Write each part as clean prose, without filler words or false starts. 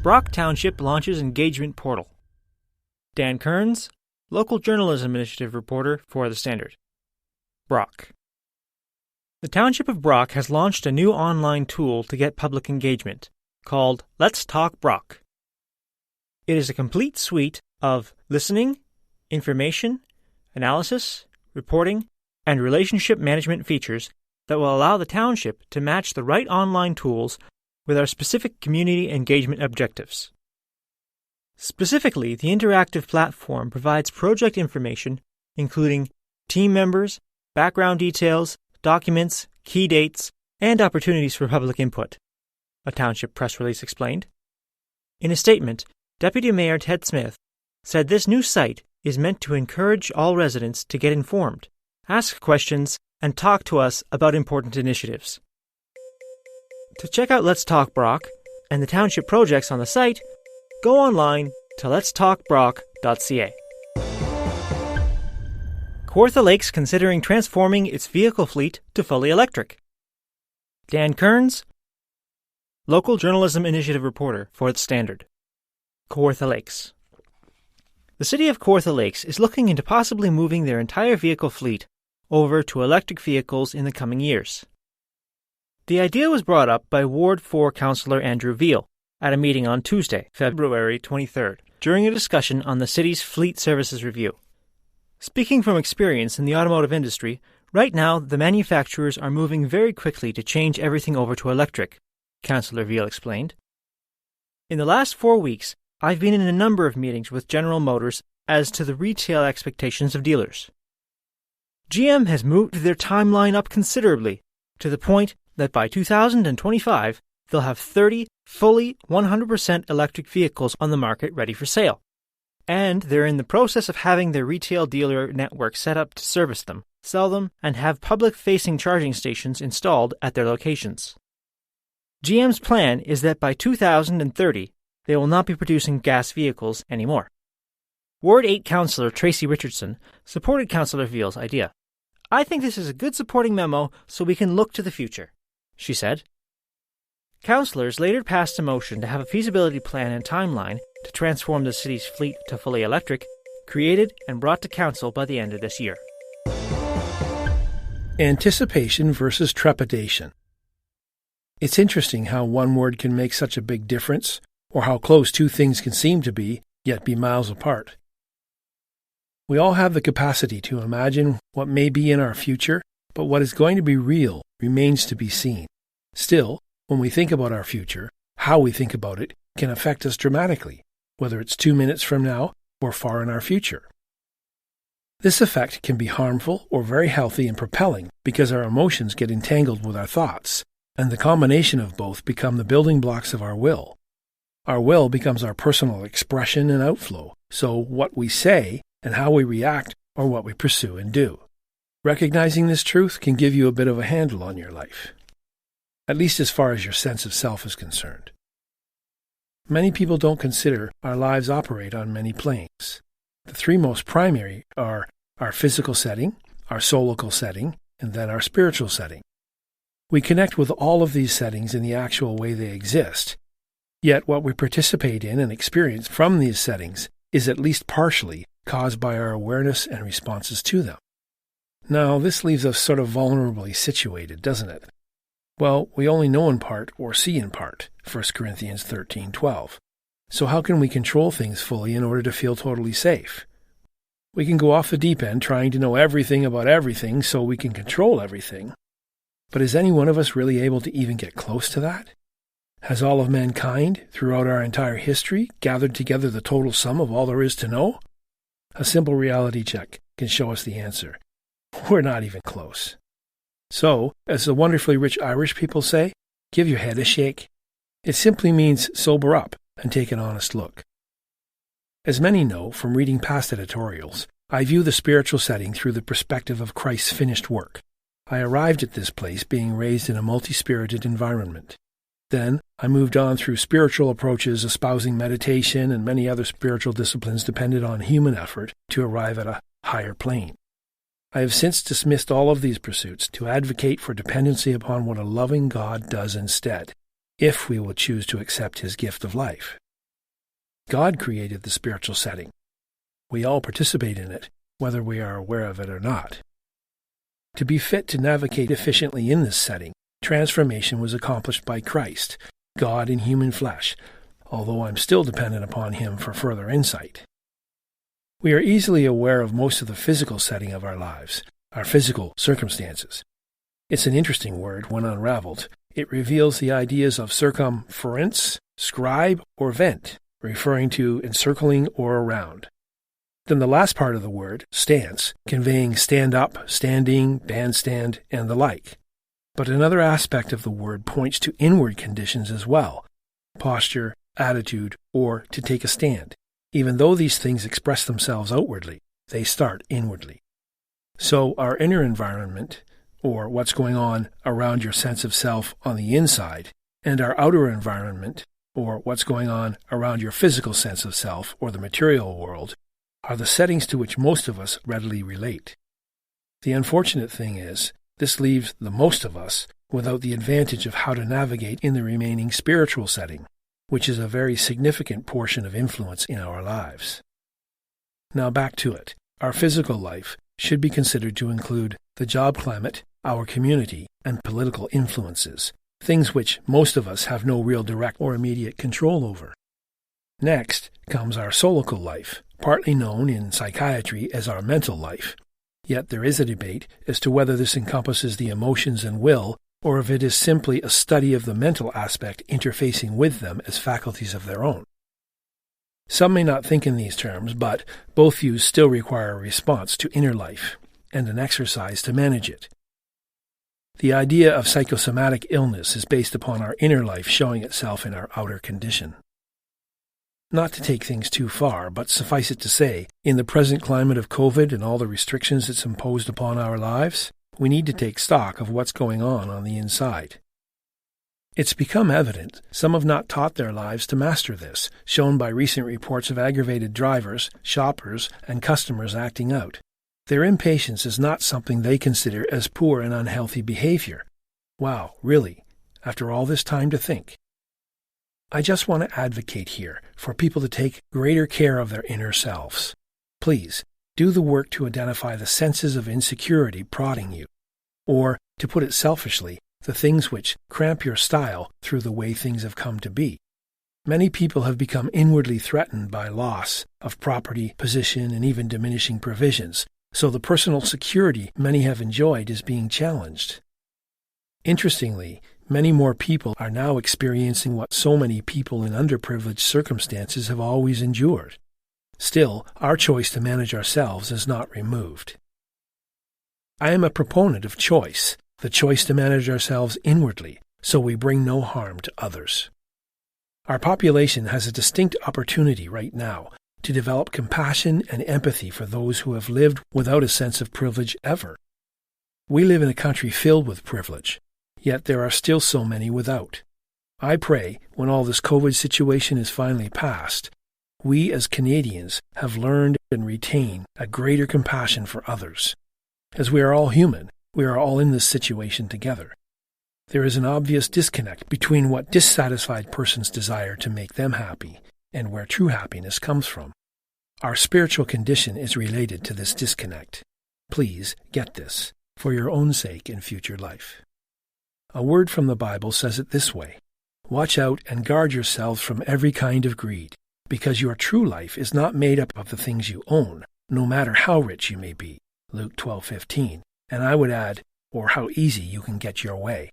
Brock Township launches engagement portal. Dan Kearns, local journalism initiative reporter for The Standard. Brock. The Township of Brock has launched a new online tool to get public engagement, called Let's Talk Brock. It is a complete suite of listening, information, analysis, reporting, and relationship management features that will allow the Township to match the right online tools with our specific community engagement objectives. Specifically, the interactive platform provides project information, including team members, background details, documents, key dates, and opportunities for public input, a Township press release explained. In a statement, Deputy Mayor Ted Smith said this new site is meant to encourage all residents to get informed, ask questions, and talk to us about important initiatives. To check out Let's Talk Brock and the Township projects on the site, go online to letstalkbrock.ca. Kawartha Lakes considering transforming its vehicle fleet to fully electric. Dan Kearns, local journalism initiative reporter for The Standard. Kawartha Lakes. The city of Kawartha Lakes is looking into possibly moving their entire vehicle fleet over to electric vehicles in the coming years. The idea was brought up by Ward 4 Councillor Andrew Veal at a meeting on Tuesday, February 23rd, during a discussion on the city's fleet services review. Speaking from experience in the automotive industry, right now the manufacturers are moving very quickly to change everything over to electric, Councillor Veal explained. In the last 4 weeks, I've been in a number of meetings with General Motors as to the retail expectations of dealers. GM has moved their timeline up considerably, to the point that by 2025, they'll have 30 fully 100% electric vehicles on the market ready for sale. And they're in the process of having their retail dealer network set up to service them, sell them, and have public-facing charging stations installed at their locations. GM's plan is that by 2030, they will not be producing gas vehicles anymore. Ward 8 Councillor Tracy Richardson supported Councillor Veal's idea. "I think this is a good supporting memo so we can look to the future," she said. Councillors later passed a motion to have a feasibility plan and timeline to transform the city's fleet to fully electric, created and brought to council by the end of this year. Anticipation versus trepidation. It's interesting how one word can make such a big difference, or how close two things can seem to be, yet be miles apart. We all have the capacity to imagine what may be in our future, but what is going to be real remains to be seen. Still, when we think about our future, how we think about it can affect us dramatically, whether it's 2 minutes from now or far in our future. This effect can be harmful or very healthy and propelling because our emotions get entangled with our thoughts, and the combination of both become the building blocks of our will. Our will becomes our personal expression and outflow, so what we say and how we react are what we pursue and do. Recognizing this truth can give you a bit of a handle on your life, at least as far as your sense of self is concerned. Many people don't consider our lives operate on many planes. The three most primary are our physical setting, our soulical setting, and then our spiritual setting. We connect with all of these settings in the actual way they exist, yet what we participate in and experience from these settings is at least partially caused by our awareness and responses to them. Now, this leaves us sort of vulnerably situated, doesn't it? Well, we only know in part or see in part, 1 Corinthians 13:12. So how can we control things fully in order to feel totally safe? We can go off the deep end trying to know everything about everything so we can control everything. But is any one of us really able to even get close to that? Has all of mankind, throughout our entire history, gathered together the total sum of all there is to know? A simple reality check can show us the answer. We're not even close. So, as the wonderfully rich Irish people say, give your head a shake. It simply means sober up and take an honest look. As many know from reading past editorials, I view the spiritual setting through the perspective of Christ's finished work. I arrived at this place being raised in a multi-spirited environment. Then, I moved on through spiritual approaches espousing meditation and many other spiritual disciplines dependent on human effort to arrive at a higher plane. I have since dismissed all of these pursuits to advocate for dependency upon what a loving God does instead, if we will choose to accept His gift of life. God created the spiritual setting. We all participate in it, whether we are aware of it or not. To be fit to navigate efficiently in this setting, transformation was accomplished by Christ, God in human flesh, although I'm still dependent upon Him for further insight. We are easily aware of most of the physical setting of our lives, our physical circumstances. It's an interesting word when unraveled. It reveals the ideas of circumference, scribe, or vent, referring to encircling or around. Then the last part of the word, stance, conveying stand up, standing, bandstand, and the like. But another aspect of the word points to inward conditions as well, posture, attitude, or to take a stand. Even though these things express themselves outwardly, they start inwardly. So our inner environment, or what's going on around your sense of self on the inside, and our outer environment, or what's going on around your physical sense of self or the material world, are the settings to which most of us readily relate. The unfortunate thing is, this leaves the most of us without the advantage of how to navigate in the remaining spiritual setting, which is a very significant portion of influence in our lives. Now back to it. Our physical life should be considered to include the job climate, our community, and political influences, things which most of us have no real direct or immediate control over. Next comes our solical life, partly known in psychiatry as our mental life. Yet there is a debate as to whether this encompasses the emotions and will, or if it is simply a study of the mental aspect interfacing with them as faculties of their own. Some may not think in these terms, but both views still require a response to inner life and an exercise to manage it. The idea of psychosomatic illness is based upon our inner life showing itself in our outer condition. Not to take things too far, but suffice it to say, in the present climate of COVID and all the restrictions it's imposed upon our lives, we need to take stock of what's going on the inside. It's become evident some have not taught their lives to master this, shown by recent reports of aggravated drivers, shoppers, and customers acting out. Their impatience is not something they consider as poor and unhealthy behavior. Wow, really? After all this time to think? I just want to advocate here for people to take greater care of their inner selves. Please, do the work to identify the senses of insecurity prodding you, or, to put it selfishly, the things which cramp your style through the way things have come to be. Many people have become inwardly threatened by loss of property, position, and even diminishing provisions, so the personal security many have enjoyed is being challenged. Interestingly, many more people are now experiencing what so many people in underprivileged circumstances have always endured. Still, our choice to manage ourselves is not removed. I am a proponent of choice, the choice to manage ourselves inwardly, so we bring no harm to others. Our population has a distinct opportunity right now to develop compassion and empathy for those who have lived without a sense of privilege ever. We live in a country filled with privilege, yet there are still so many without. I pray, when all this COVID situation is finally past, we as Canadians have learned and retain a greater compassion for others. As we are all human, we are all in this situation together. There is an obvious disconnect between what dissatisfied persons desire to make them happy and where true happiness comes from. Our spiritual condition is related to this disconnect. Please get this, for your own sake in future life. A word from the Bible says it this way: watch out and guard yourselves from every kind of greed, because your true life is not made up of the things you own, no matter how rich you may be. Luke 12:15. And I would add, or how easy you can get your way.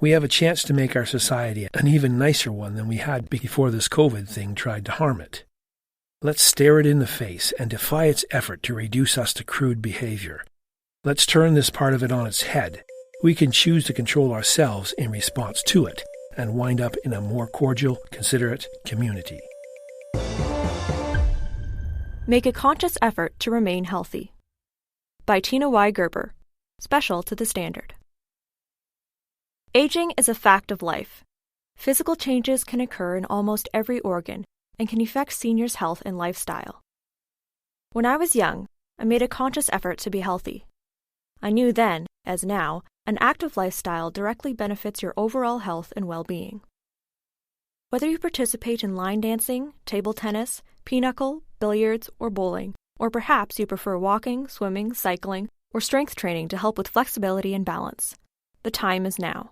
We have a chance to make our society an even nicer one than we had before this COVID thing tried to harm it. Let's stare it in the face and defy its effort to reduce us to crude behavior. Let's turn this part of it on its head. We can choose to control ourselves in response to it and wind up in a more cordial, considerate community. Make a conscious effort to remain healthy. By Tina Y. Gerber, special to the Standard. Aging is a fact of life. Physical changes can occur in almost every organ and can affect seniors' health and lifestyle. When I was young, I made a conscious effort to be healthy. I knew then, as now, an active lifestyle directly benefits your overall health and well-being. Whether you participate in line dancing, table tennis, pinochle, billiards, or bowling, or perhaps you prefer walking, swimming, cycling, or strength training to help with flexibility and balance, the time is now.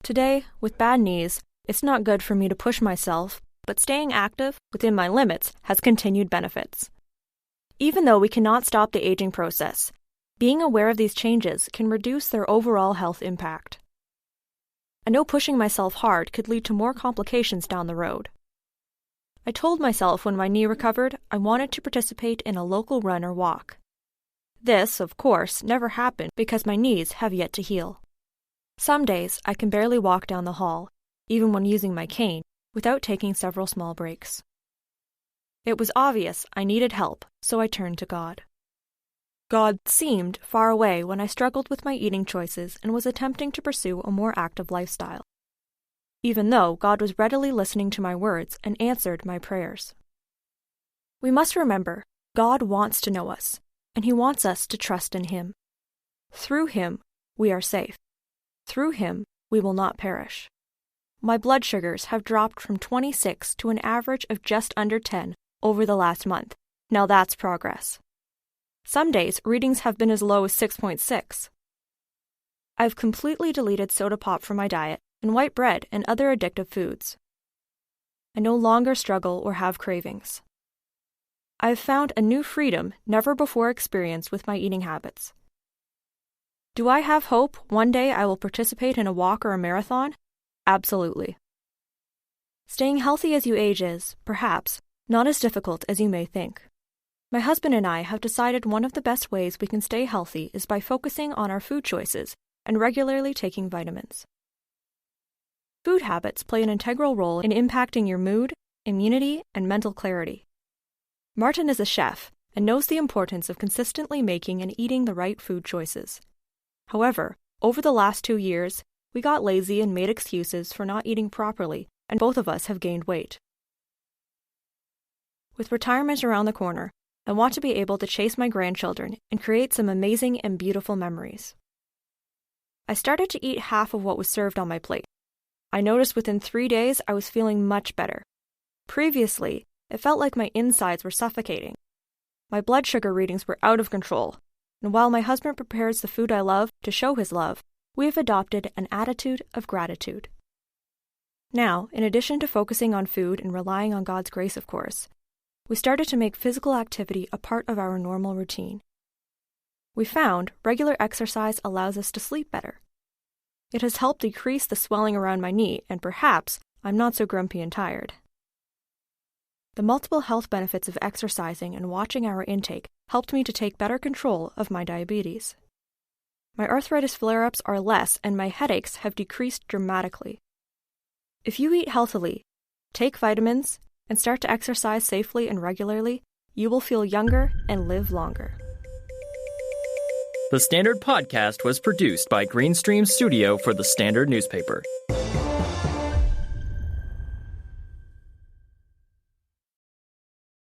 Today, with bad knees, it's not good for me to push myself, but staying active within my limits has continued benefits. Even though we cannot stop the aging process, being aware of these changes can reduce their overall health impact. I know pushing myself hard could lead to more complications down the road. I told myself when my knee recovered I wanted to participate in a local run or walk. This, of course, never happened because my knees have yet to heal. Some days I can barely walk down the hall, even when using my cane, without taking several small breaks. It was obvious I needed help, so I turned to God. God seemed far away when I struggled with my eating choices and was attempting to pursue a more active lifestyle, even though God was readily listening to my words and answered my prayers. We must remember, God wants to know us, and He wants us to trust in Him. Through Him, we are safe. Through Him, we will not perish. My blood sugars have dropped from 26 to an average of just under 10 over the last month. Now that's progress. Some days, readings have been as low as 6.6. I've completely deleted soda pop from my diet and white bread and other addictive foods. I no longer struggle or have cravings. I have found a new freedom never before experienced with my eating habits. Do I have hope one day I will participate in a walk or a marathon? Absolutely. Staying healthy as you age is, perhaps, not as difficult as you may think. My husband and I have decided one of the best ways we can stay healthy is by focusing on our food choices and regularly taking vitamins. Food habits play an integral role in impacting your mood, immunity, and mental clarity. Martin is a chef and knows the importance of consistently making and eating the right food choices. However, over the last 2 years, we got lazy and made excuses for not eating properly, and both of us have gained weight. With retirement around the corner, I want to be able to chase my grandchildren and create some amazing and beautiful memories. I started to eat half of what was served on my plate. I noticed within 3 days I was feeling much better. Previously, it felt like my insides were suffocating. My blood sugar readings were out of control, and while my husband prepares the food I love to show his love, we have adopted an attitude of gratitude. Now, in addition to focusing on food and relying on God's grace, of course, we started to make physical activity a part of our normal routine. We found regular exercise allows us to sleep better. It has helped decrease the swelling around my knee, and perhaps I'm not so grumpy and tired. The multiple health benefits of exercising and watching our intake helped me to take better control of my diabetes. My arthritis flare-ups are less and my headaches have decreased dramatically. If you eat healthily, take vitamins, and start to exercise safely and regularly, you will feel younger and live longer. The Standard Podcast was produced by Greenstream Studio for the Standard newspaper.